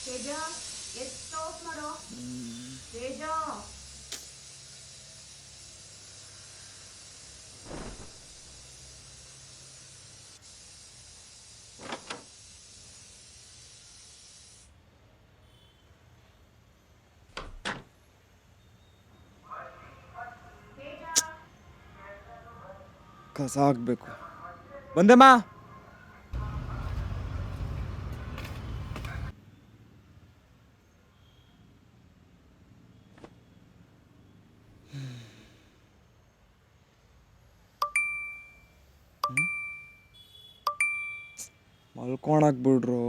ತೇಜ ಎಷ್ಟು ಆಫ್ ಮಾಡೋ ತೇಜ. ಕಸ ಹಾಕ್ಬೇಕು. ಬಂದೆಮ್ಮ. ಮಲ್ಕೊಳಕ್ ಬಿಡ್ರು.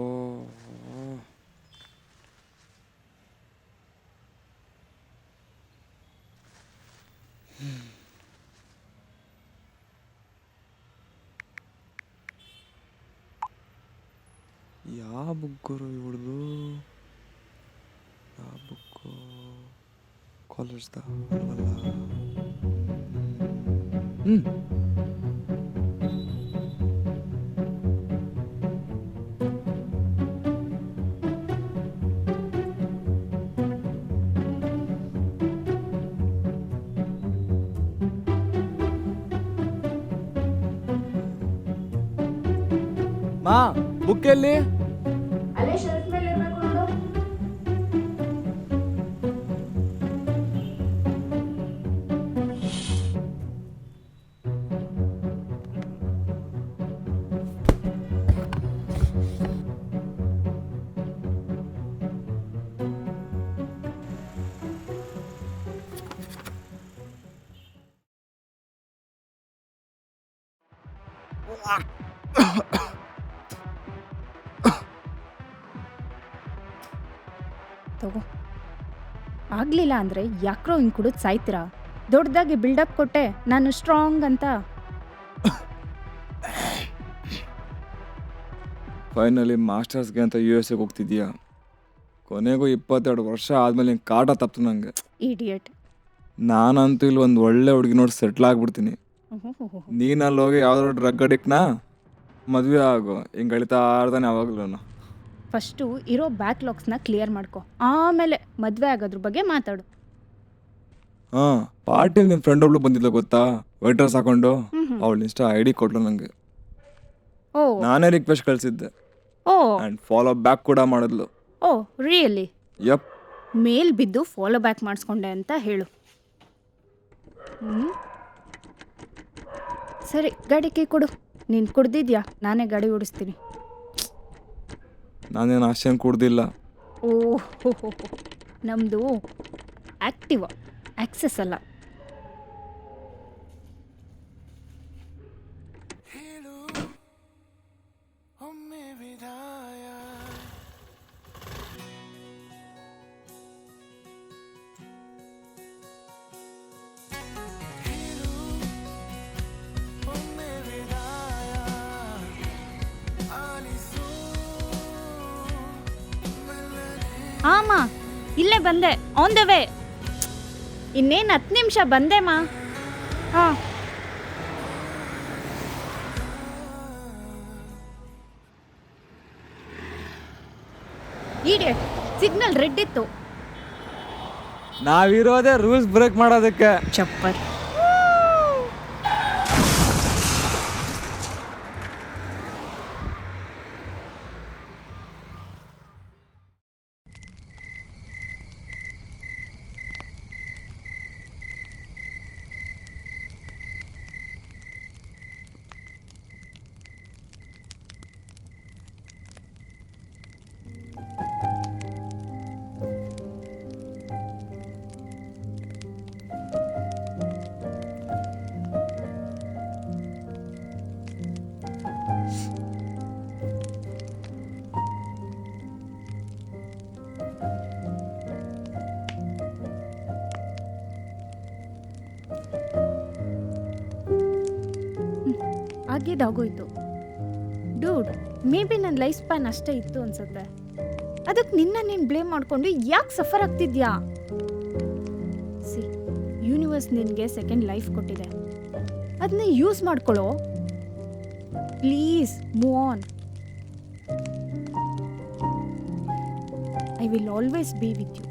ಯಾವ ಬುಕ್ಕರು ಇವಳ್ದು? ಯಾವ ಬುಕ್ಕು? ಕಾಲೇಜ್ದ ಅಲ್ವಲ್ಲ. ಮಾ, ಬುಕ್ ಎಲ್ಲಿ? ಅಲ್ಲೇ ಶೆಲ್ಫ್ ಮೇಲೆ ಇರ್ಬೇಕು ನೋಡು. ತಗೋ. ಆಗ್ಲಿಲ್ಲ ಅಂದ್ರೆ ಯಾಕ್ರೋ ಹಿಂಗೆ ಕುಡಿದು ಸಾಯ್ತೀರಾ? ದೊಡ್ಡದಾಗಿ ಬಿಲ್ಡಪ್ ಕೊಟ್ಟೆ ನಾನು ಸ್ಟ್ರಾಂಗ್ ಅಂತ. ಫೈನಲಿ ಮಾಸ್ಟರ್ಸ್ಗೆ ಅಂತ US ಗೆ ಹೋಗ್ತಿದ್ಯಾ? ಕೊನೆಗೂ 22 ವರ್ಷ ಆದ್ಮೇಲೆ ನಿಂಗೆ ಕಾಟ ತಪ್ತು ನಂಗೆ. ಇಡಿಯಟ್. ನಾನಂತೂ ಇಲ್ಲಿ ಒಂದು ಒಳ್ಳೆ ಹುಡುಗಿ ನೋಡಿ ಸೆಟ್ಲ್ ಆಗ್ಬಿಡ್ತೀನಿ. ನೀನು ಅಲ್ಲಿ ಹೋಗಿ ಯಾವ್ದಾದ್ರು ಡ್ರಗ್ ಅಡಿಕ್ಟ್ನಾ? ಮದುವೆ ಆಗೋ, ಹಿಂಗೆ ಅಳಿತಾ ಇರ್ತಾನೆ ಯಾವಾಗಲೂ. ಫಸ್ಟು ಇರೋ ಬ್ಯಾಕ್ಲಾಗ್ಸ್ನ ಕ್ಲಿಯರ್ ಮಾಡ್ಕೊ, ಆಮೇಲೆ ಮದುವೆ ಆಗೋದ್ರ ಬಗ್ಗೆ ಮಾತಾಡು. ಹಾಂ, ಪಾರ್ಟಿಲಿ ನಿಮ್ಮ ಫ್ರೆಂಡ್ ಒಬ್ಳು ಬಂದಿದ್ಲು ಗೊತ್ತಾ, ವೈಟ್ ಡ್ರೆಸ್ ಹಾಕೊಂಡು. ಅವಳು ಇನ್ಸ್ಟಾ ID ಕೊಟ್ಲು ನನಗೆ. ಓ ನಾನೇ ರಿಕ್ವೆಸ್ಟ್ ಕಳಿಸಿದ್ದೆ ಓ ಆ್ಯಂಡ್ ಫಾಲೋ ಬ್ಯಾಕ್ ಕೂಡ ಮಾಡಿದ್ಲು. Oh really? ಯಪ್. ಮೇಲ್ ಬಿದ್ದು ಫಾಲೋ ಬ್ಯಾಕ್ ಮಾಡಿಸ್ಕೊಂಡೆ ಅಂತ ಹೇಳು. ಸರಿ, ಗಾಡಿ ಕೈ ಕೊಡು. ನೀನು ಕುಡ್ದಿದ್ಯಾ? ನಾನೇ ಗಾಡಿ ಓಡಿಸ್ತೀನಿ. ನಾನೇನು ಅಷ್ಟೇನು ಕುಡ್ದಿಲ್ಲ. ಓಹೋ, ನಮ್ಮದು ಆ್ಯಕ್ಟಿವ್ ಆಕ್ಸೆಸ್ ಅಲ್ಲ. ಆಮಾ, ಇಲ್ಲೇ ಬಂದೆ, ಆನ್ ದ ವೇ. ಇನ್ನೇನು 10 ನಿಮಿಷ ಬಂದೆ ಮಾ. ಹಾಂ, ಈಡೆ ಸಿಗ್ನಲ್ ರೆಡ್ ಇತ್ತು. ನಾವಿರೋದೇ ರೂಲ್ಸ್ ಬ್ರೇಕ್ ಮಾಡೋದಕ್ಕೆ. ಚಪ್ಪರ್. ಆಗಿದ್ದಾಗೋಯ್ತು. ಡೂಡ್, ಮೇ ಬಿ ನನ್ನ ಲೈಫ್ ಸ್ಪ್ಯಾನ್ ಅಷ್ಟೇ ಇತ್ತು ಅನ್ಸುತ್ತೆ. ಅದಕ್ಕೆ ನೀನು ಬ್ಲೇಮ್ ಮಾಡಿಕೊಂಡು ಯಾಕೆ ಸಫರ್ ಆಗ್ತಿದ್ಯಾ? ಸಿ, ಯೂನಿವರ್ಸ್ ನಿನಗೆ ಸೆಕೆಂಡ್ ಲೈಫ್ ಕೊಟ್ಟಿದೆ, ಅದನ್ನ ಯೂಸ್ ಮಾಡ್ಕೊಳ್ಳೋ. Please move on. I will always be with you.